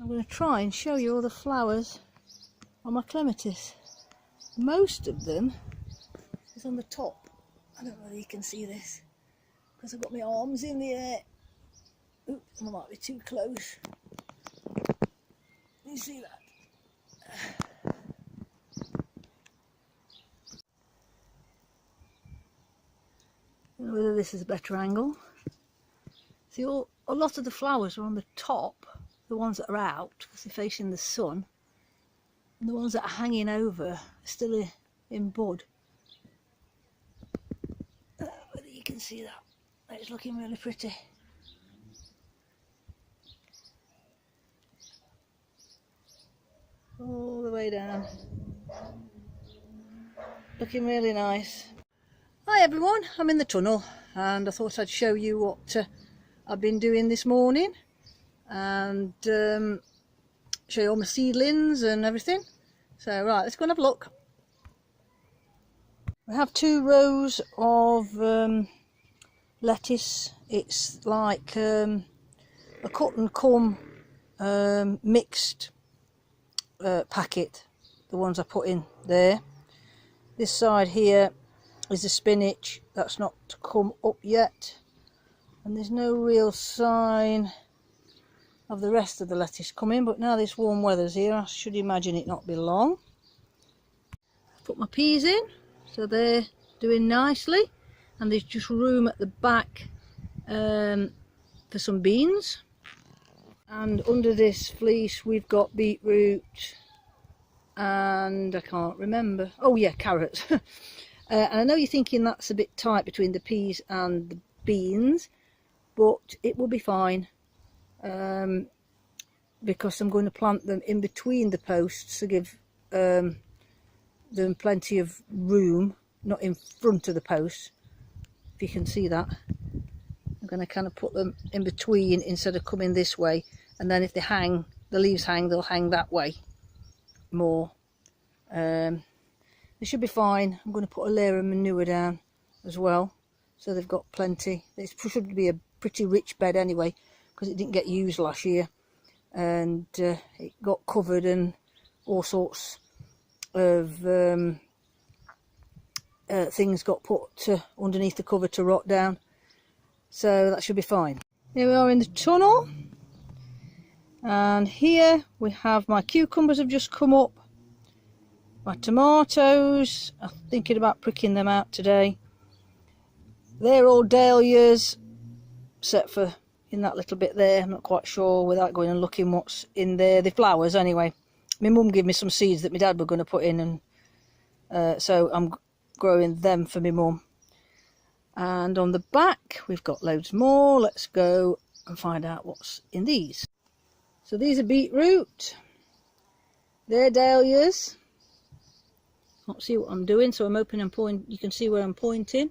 I'm going to try and show you all the flowers on my clematis. Most of them is on the top. I don't know whether you can see this because I've got my arms in the air. Oops, I might be too close. You see that? I don't know whether this is a better angle. See, a lot of the flowers are on the top, the ones that are out because they're facing the sun, and the ones that are hanging over are still in bud. Whether you can see that, it's looking really pretty. All the way down, looking really nice. Hi everyone, I'm in the tunnel and I thought I'd show you what I've been doing this morning and show you all my seedlings and everything. So right, let's go and have a look. We have 2 rows of lettuce. It's like a cut and come mixed packet, the ones I put in there. This side here is the spinach, that's not come up yet, and there's no real sign of the rest of the lettuce coming, but now this warm weather's here I should imagine it not be long. Put my peas in, so they're doing nicely, and there's just room at the back for some beans. And under this fleece we've got beetroot and I can't remember, oh yeah, carrots. And I know you're thinking that's a bit tight between the peas and the beans, but it will be fine because I'm going to plant them in between the posts to give them plenty of room, not in front of the post, if you can see that. I'm going to kind of put them in between instead of coming this way, and then if they hang, the leaves hang, they'll hang that way more. They should be fine. I'm going to put a layer of manure down as well, so they've got plenty. This should be a pretty rich bed anyway, because it didn't get used last year, and it got covered and all sorts of things got put underneath the cover to rot down, so that should be fine. Here we are in the tunnel, and here we have my cucumbers have just come up. My tomatoes, I'm thinking about pricking them out today. They're all dahlias, except for in that little bit there. I'm not quite sure without going and looking what's in there. The flowers anyway. My mum gave me some seeds that my dad were going to put in, and so I'm growing them for my mum. And on the back we've got loads more. Let's go and find out what's in these. So these are beetroot. They're dahlias. Can't see what I'm doing, so I'm opening and pointing. You can see where I'm pointing.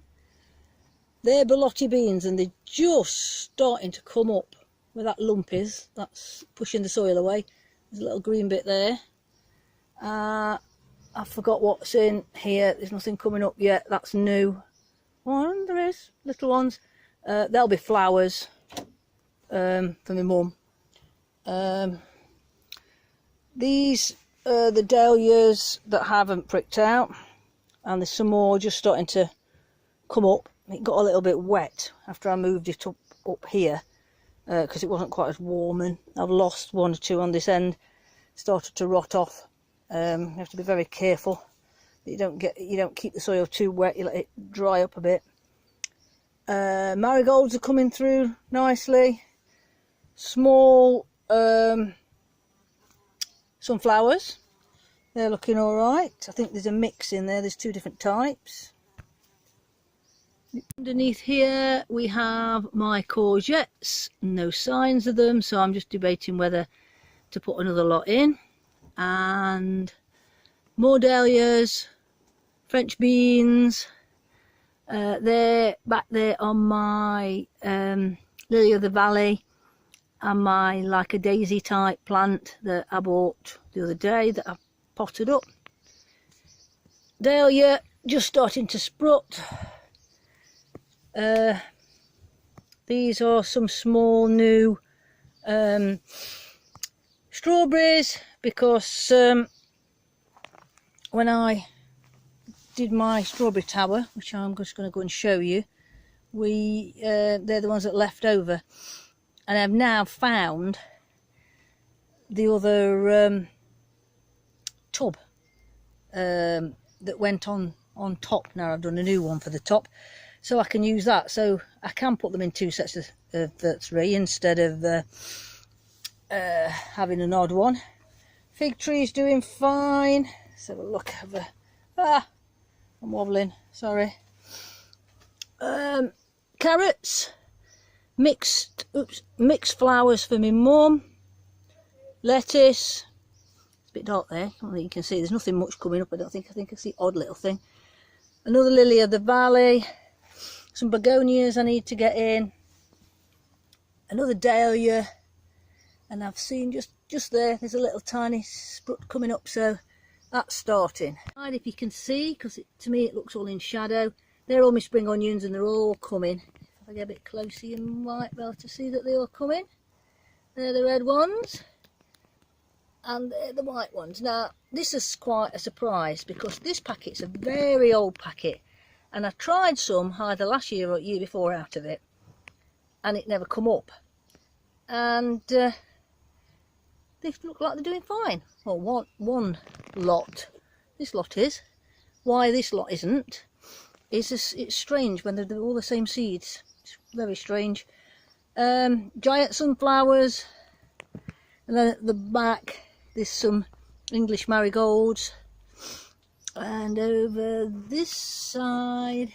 They're borlotti beans, and they're just starting to come up where that lump is. That's pushing the soil away. There's a little green bit there. I forgot what's in here. There's nothing coming up yet. That's new. One, there is little ones. There'll be flowers for my mum. These the dahlias that haven't pricked out, and there's some more just starting to come up. It got a little bit wet after I moved it up here because it wasn't quite as warm, and I've lost 1 or 2 on this end. Started to rot off. You have to be very careful that you don't keep the soil too wet. You let it dry up a bit. Marigolds are coming through nicely. Small sunflowers, they're looking all right. I think there's a mix in there. There's 2 different types. Underneath here we have my courgettes. No signs of them, so I'm just debating whether to put another lot in. And more dahlias, French beans. They're back there on my lily of the valley, and my like a daisy type plant that I bought the other day that I potted up. Dahlia just starting to sprout. These are some small new strawberries because when I did my strawberry tower, which I'm just going to go and show you, they're the ones that left over, and I've now found the other tub that went on top. Now I've done a new one for the top, so I can use that, so I can put them in 2 sets of 3 instead of having an odd one. Fig tree is doing fine. Let's have a look over. I'm wobbling, sorry. Carrots, mixed flowers for my mum. Lettuce, it's a bit dark there, I don't think you can see, there's nothing much coming up, I think I see odd little thing. Another lily of the valley, some begonias I need to get in, another dahlia, and I've seen just there's a little tiny sprut coming up, so that's starting. And if you can see, because to me it looks all in shadow, they're all my spring onions and they're all coming. If I get a bit closer you might be able to see that they're all coming. They're the red ones and they're the white ones. Now this is quite a surprise because this packet's a very old packet, and I tried some either last year or year before out of it and it never come up, and they look like they're doing fine. Well, one lot, this lot is. Why this lot isn't is it's strange when they're all the same seeds. It's very strange. Giant sunflowers, and then at the back there's some English marigolds, and over this side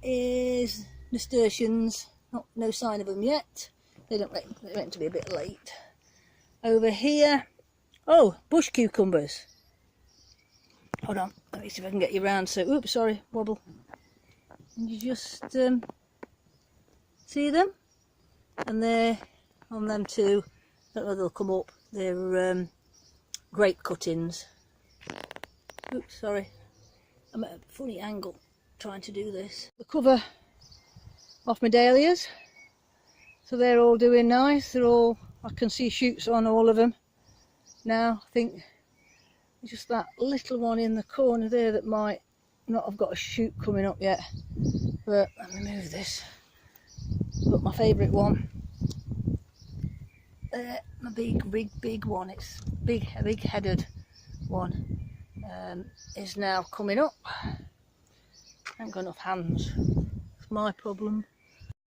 is nasturtiums. No sign of them yet. They're meant to be a bit late. Over here, oh, bush cucumbers. Hold on, let me see if I can get you round. So, oops, sorry, wobble. And you just see them, and they're on them too. Don't know if they'll come up. They're grape cuttings. Oops, sorry. I'm at a funny angle trying to do this. The cover off my dahlias, so they're all doing nice. They're all, I can see shoots on all of them now. I think just that little one in the corner there that might not have got a shoot coming up yet, but let me move this. But my favourite one there, my big one, it's a big headed one, is now coming up. I haven't got enough hands, it's my problem.